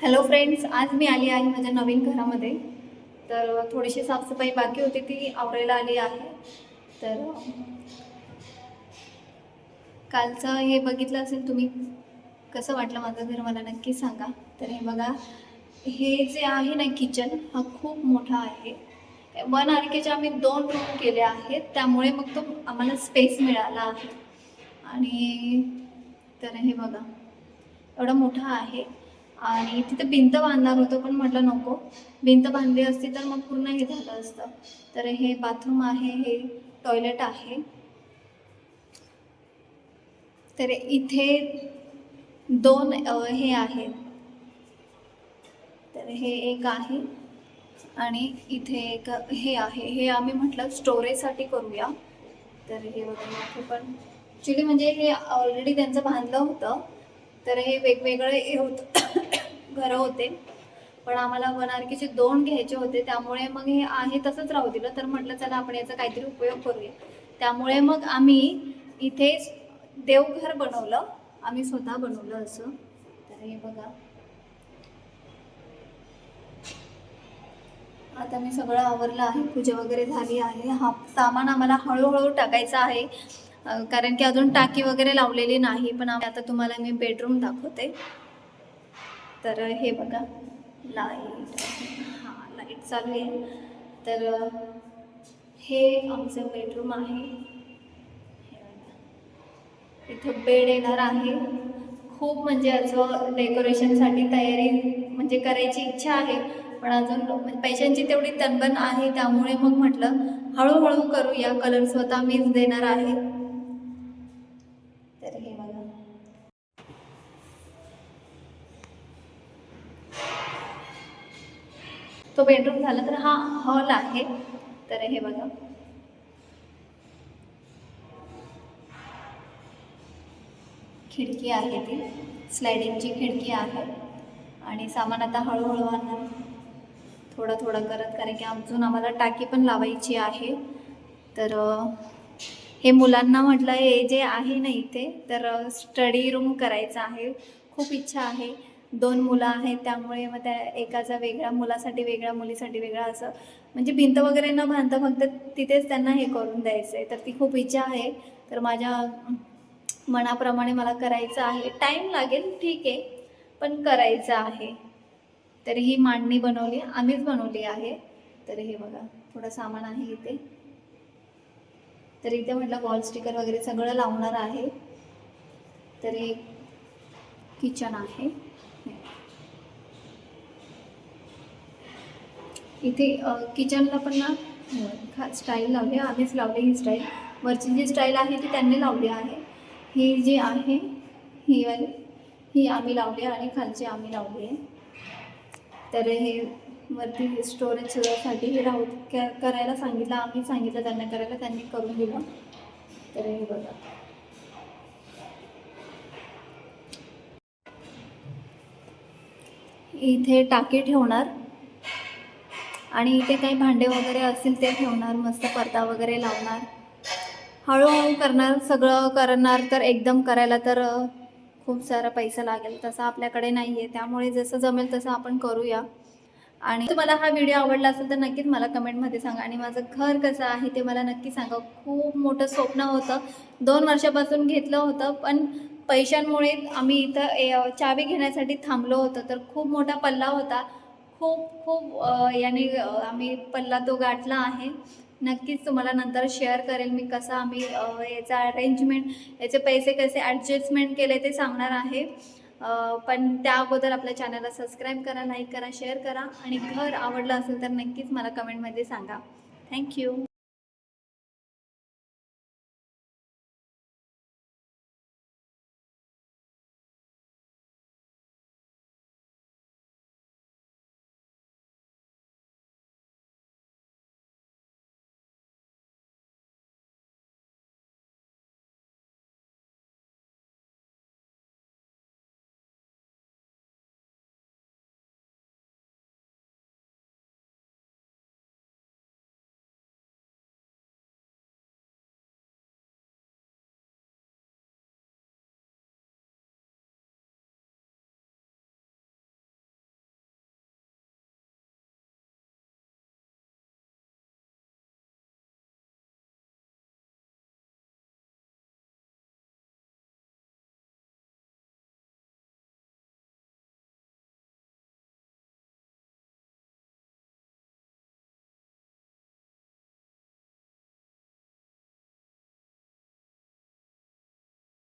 Hello friends, आज मी आली आहे माझ्या नवीन घरामध्ये. तर थोडीशी साफसफाई बाकी होती, ती आवरायला आली आहे. तर कालचं हे बघितलं असेल तुम्ही, कसं वाटलं माझं घर मला नक्की सांगा. तर हे बघा, हे जे आहे ना किचन, हा खूप मोठा आहे. 1 RKचे आम्ही 2 रूम केले आहेत, त्यामुळे मग तो आम्हाला स्पेस मिळाला आहे. आणि तर हे बघा, एवढा मोठा आहे. आणि तिथे भिंत बांधणार होतो, पण म्हटलं नको, भिंत बांधली असती तर मग पूर्ण हे झालं असतं. तर हे बाथरूम आहे, हे टॉयलेट आहे. तर इथे 2 हे आहेत. तर हे एक आहे आणि इथे एक हे आहे. हे आम्ही म्हटलं स्टोरेजसाठी करूया. तर हे बघा, इथे पण ॲक्च्युली म्हणजे हे ऑलरेडी त्यांचं बांधलं होतं. तर हे वेगवेगळे हे होतं घरं होते, पण आम्हाला 1 RKचे 2 घ्यायचे होते. त्यामुळे मग हे आहे तसंच राहू दिलं. तर म्हटलं चला आपण याचा काहीतरी उपयोग करूया. त्यामुळे मग आम्ही इथे देवघर बनवलं, आम्ही स्वतः बनवलं असं. तर हे बघा, आता मी सगळं आवरलं आहे, पूजा वगैरे झाली आहे. हा सामान आम्हाला हळूहळू टाकायचं आहे, कारण की अजून टाकी वगैरे लावलेली नाही. पण आता तुम्हाला मी बेडरूम दाखवते. तर हे बघा, लाईट, हां लाईट चालू आहे. तर हे आमचं बेडरूम आहे. इथं बेड येणार आहे. खूप म्हणजे असं डेकोरेशनसाठी तयारी म्हणजे करायची इच्छा आहे, पण अजून पैशांची तेवढी तणबण आहे. त्यामुळे मग म्हटलं हळूहळू करूया. कलर स्वतः मीच देणार आहे. तर हे बघा, तो बेडरूम झाला. तर हा हॉल आहे. तर हे बघा, खिडकी आहे, ती स्लायडिंगची खिडकी आहे. आणि सामान आता हळूहळू आणणार, थोडं थोडं करत, कारण की अजून आम्हाला टाकी पण लावायची आहे. तर हे मुलांना म्हटलं हे जे आहे ना इथे, तर स्टडी रूम करायचं आहे. खूप इच्छा आहे. 2 मुलं आहेत, त्यामुळे मग त्या एकाचा वेगळा, मुलासाठी वेगळा, मुलीसाठी वेगळा, असं म्हणजे भिंत वगैरे न बांधता फक्त तिथेच त्यांना हे करून द्यायचं आहे. तर ती खूप इच्छा आहे. तर माझ्या मनाप्रमाणे मला करायचं आहे. टाईम लागेल, ठीक आहे, पण करायचं आहे. तर ही मांडणी बनवली, आम्हीच बनवली आहे. तर हे बघा, थोडं सामान आहे इथे. तर इथे म्हटलं वॉल स्टिकर वगैरे सगळं लावणार आहे. तर हे किचन आहे. इथे किचनला पण ना स्टाईल लावली, आम्हीच लावली ही स्टाईल. वरची जी स्टाईल आहे ती त्यांनी लावली आहे. ही जी आहे, ही वाली, ही आम्ही लावली आणि खालची आम्ही लावली आहे. तर हे वरती स्टोरेजसाठी हे राहू करायला सांगितलं, आम्ही सांगितलं त्यांना करायला, त्यांनी करून दिलं. तर हे बघा, इथे टाकी ठेवणार आणि इथे काही भांडे वगैरे असतील ते ठेवणार. मस्त पडदा वगैरे लावणार. हळूहळू करणार, सगळं करणार. तर एकदम करायला तर खूप सारा पैसा लागेल, तसा आपल्याकडे नाही आहे. त्यामुळे जसं जमेल तसं आपण करूया. आणि तुम्हाला हा व्हिडिओ आवडला असेल तर नक्कीच मला कमेंटमध्ये सांगा. आणि माझं घर कसं आहे ते मला नक्की सांगा. खूप मोठं स्वप्न होतं, 2 वर्षापासून घेतलं होतं, पण पैशांमुळे आम्ही इथं चावी घेण्यासाठी थांबलो होतो. तर खूप मोठा पल्ला होता, खूप खूप याने आम्ही पल्ला तो गाठला आहे. नक्कीच तुम्हाला नंतर शेअर करेल मी कसं आम्ही याचा अरेंजमेंट, याचे पैसे कसे ॲडजस्टमेंट केले ते सांगणार आहे. पण त्या अगोदर आपल्या चॅनलला सबस्क्राईब करा, लाईक करा, शेअर करा. आणि घर आवडलं असेल तर नक्कीच मला कमेंटमध्ये सांगा. थँक्यू.